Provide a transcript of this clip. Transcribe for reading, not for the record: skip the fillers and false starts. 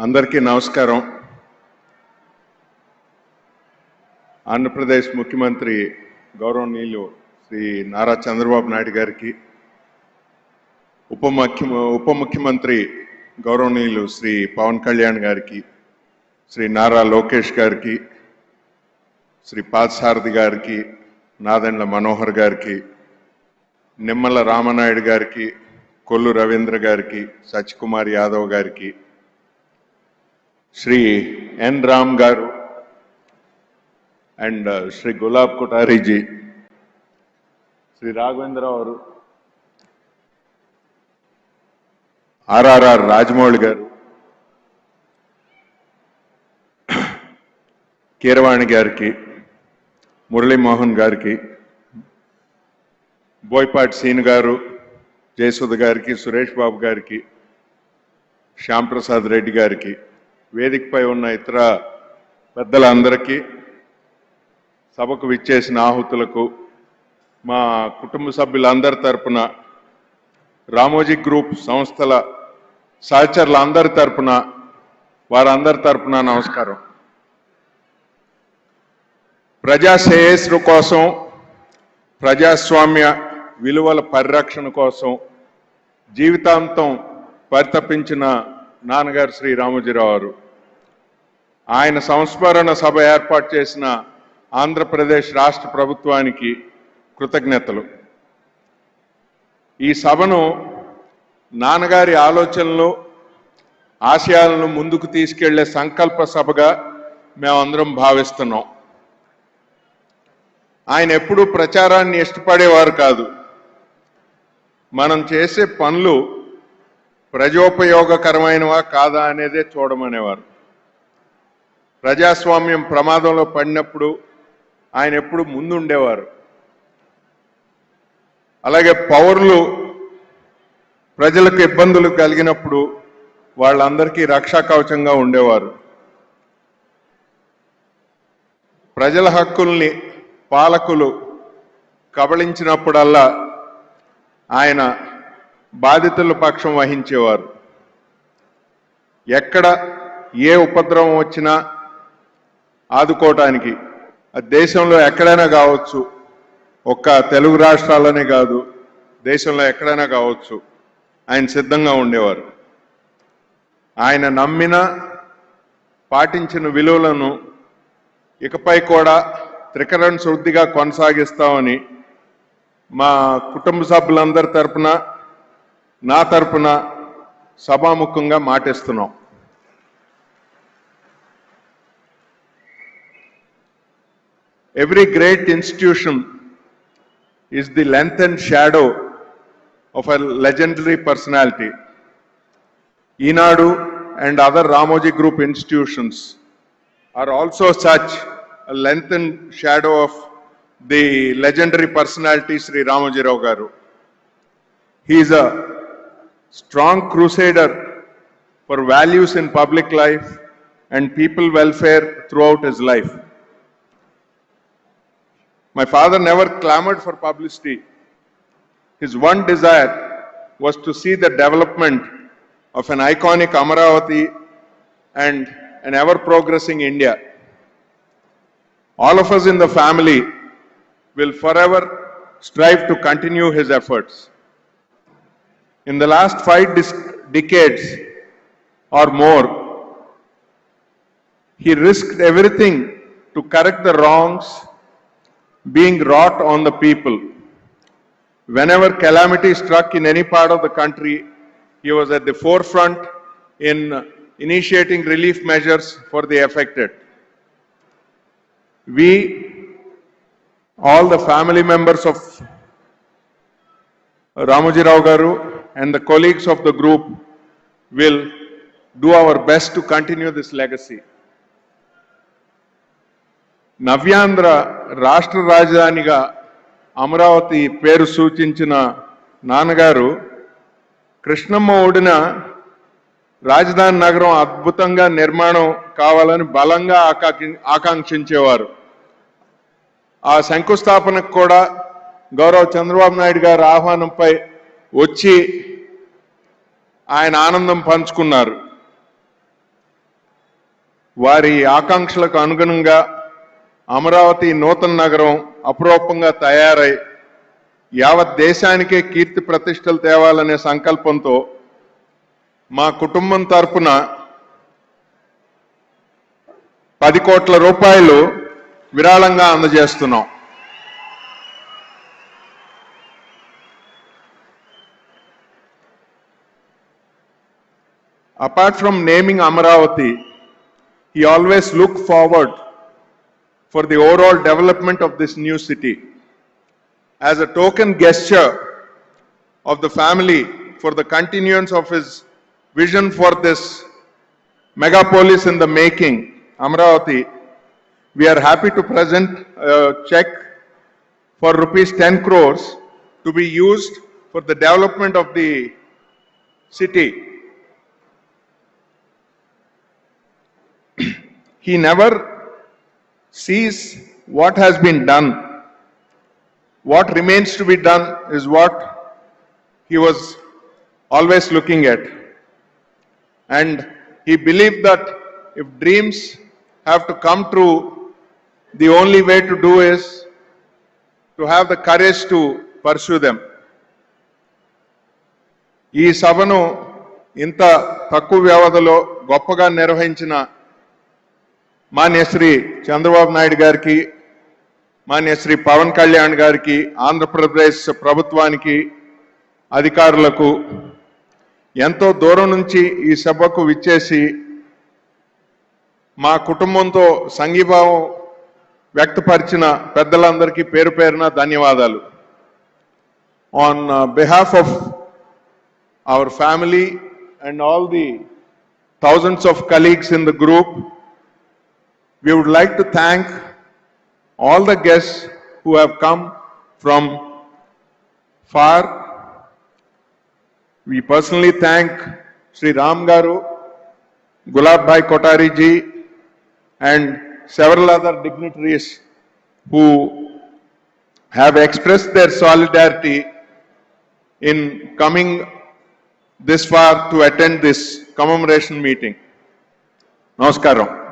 అందరికీ నమస్కారం. ఆంధ్రప్రదేశ్ ముఖ్యమంత్రి గౌరవనీయులు శ్రీ నారా చంద్రబాబు నాయుడు గారికి, ఉప ముఖ్యమంత్రి గౌరవనీయులు శ్రీ పవన్ కళ్యాణ్ గారికి, శ్రీ నారా లోకేష్ గారికి, శ్రీ పార్థసారథి గారికి, నాదెండ్ల మనోహర్ గారికి, నిమ్మల రామనాయుడు గారికి, కొల్లు రవీంద్ర గారికి, సత్యకుమార్ యాదవ్ గారికి, శ్రీ ఎన్ రామ్ గారు అండ్ శ్రీ గులాబ్ కొఠారీజీ, శ్రీ రాఘవేంద్రరావు గారు, ఆర్ఆర్ఆర్ రాజమౌళి గారు, కీరవాణి గారికి, మురళీమోహన్ గారికి, బోయపాటి సీన్ గారు, జయసుధ గారికి, సురేష్ బాబు గారికి, శ్యాంప్రసాద్ రెడ్డి గారికి, వేదికపై ఉన్న ఇతర పెద్దలందరికీ, సభకు విచ్చేసిన ఆహుతులకు, మా కుటుంబ సభ్యులందరి తరపున, రామోజీ గ్రూప్ సంస్థల సహచరులందరి తరపున, వారందరి తరపున నమస్కారం. ప్రజా శ్రేయస్సు కోసం, ప్రజాస్వామ్య విలువల పరిరక్షణ కోసం జీవితాంతం పరితపించిన నాన్నగారు శ్రీ రామోజీరావు గారు, ఆయన సంస్మరణ సభ ఏర్పాటు చేసిన ఆంధ్రప్రదేశ్ రాష్ట్ర ప్రభుత్వానికి కృతజ్ఞతలు. ఈ సభను నాన్నగారి ఆలోచనలు, ఆశయాలను ముందుకు తీసుకెళ్లే సంకల్ప సభగా మేమందరం భావిస్తున్నాం. ఆయన ఎప్పుడూ ప్రచారాన్ని ఇష్టపడేవారు కాదు. మనం చేసే పనులు ప్రజోపయోగకరమైనవా కాదా అనేదే చూడమనేవారు. ప్రజాస్వామ్యం ప్రమాదంలో పడినప్పుడు ఆయన ఎప్పుడు ముందుండేవారు. అలాగే పౌరులు ప్రజలకు ఇబ్బందులు కలిగినప్పుడు వాళ్ళందరికీ రక్షా కవచంగా ఉండేవారు. ప్రజల హక్కుల్ని పాలకులు కబళించినప్పుడల్లా ఆయన బాధితుల పక్షం వహించేవారు. ఎక్కడ ఏ ఉపద్రవం వచ్చినా ఆదుకోవటానికి, దేశంలో ఎక్కడైనా కావచ్చు, ఒక్క తెలుగు రాష్ట్రాలనే కాదు, దేశంలో ఎక్కడైనా కావచ్చు, ఆయన సిద్ధంగా ఉండేవారు. ఆయన నమ్మిన, పాటించిన విలువలను ఇకపై కూడా త్రికరణ శుద్ధిగా కొనసాగిస్తామని మా కుటుంబ సభ్యులందరి తరపున, నా తరపున సభాముఖంగా మాటిస్తున్నాం. Every great institution is the lengthened shadow of a legendary personality. Eenadu and other Ramoji Group institutions are also such a lengthened shadow of the legendary personality Sri Ramoji Rao Garu. He is a strong crusader for values in public life and people welfare throughout his life. My father never clamored for publicity. His one desire was to see the development of an iconic Amaravati and an ever-progressing India. All of us in the family will forever strive to continue his efforts. In the last 5 decades or more, he risked everything to correct the wrongs being wrought on the people. Whenever calamity struck in any part of the country, he was at the forefront in initiating relief measures for the affected. We, all the family members of Ramoji Rao Garu and the colleagues of the group, will do our best to continue this legacy. నవ్యాంధ్ర రాష్ట్ర రాజధానిగా అమరావతి పేరు సూచించిన నాన్నగారు, కృష్ణమ్మ ఒడిన రాజధాని నగరం అద్భుతంగా నిర్మాణం కావాలని బలంగా ఆకాంక్షించేవారు. ఆ శంకుస్థాపనకు కూడా గౌరవ చంద్రబాబు నాయుడు గారి ఆహ్వానంపై వచ్చి ఆయన ఆనందం పంచుకున్నారు. వారి ఆకాంక్షలకు అనుగుణంగా అమరావతి నూతన నగరం అపురూపంగా తయారై యావత్ దేశానికే కీర్తి ప్రతిష్టలు తేవాలనే సంకల్పంతో మా కుటుంబం తరపున 10 కోట్ల రూపాయలు విరాళంగా అందజేస్తున్నాం. Apart from naming Amaravati, he always looked forward for the overall development of this new city. As a token gesture of the family for the continuance of his vision for this megapolis in the making, Amaravati, we are happy to present a check for rupees 10 crores to be used for the development of the city. He never sees what has been done. What remains to be done is what he was always looking at. And he believed that if dreams have to come true, the only way to do is to have the courage to pursue them. ఈ సభను ఇంత తక్కువ వ్యవధిలో గొప్పగా నిర్వహించిన మాన్య శ్రీ చంద్రబాబు నాయుడు గారికి, మాన్య శ్రీ పవన్ కళ్యాణ్ గారికి, ఆంధ్రప్రదేశ్ ప్రభుత్వానికి, అధికారులకు, ఎంతో దూరం నుంచి ఈ సభకు విచ్చేసి మా కుటుంబంతో సంఘీభావం వ్యక్తపరిచిన పెద్దలందరికీ పేరు పేరున ధన్యవాదాలు. On behalf of our family and all the thousands of colleagues in the group, we would like to thank all the guests who have come from far. We personally thank Sri Ram Garu, Gulab Bhai Kotari ji and several other dignitaries who have expressed their solidarity in coming this far to attend this commemoration meeting. Namaskaram.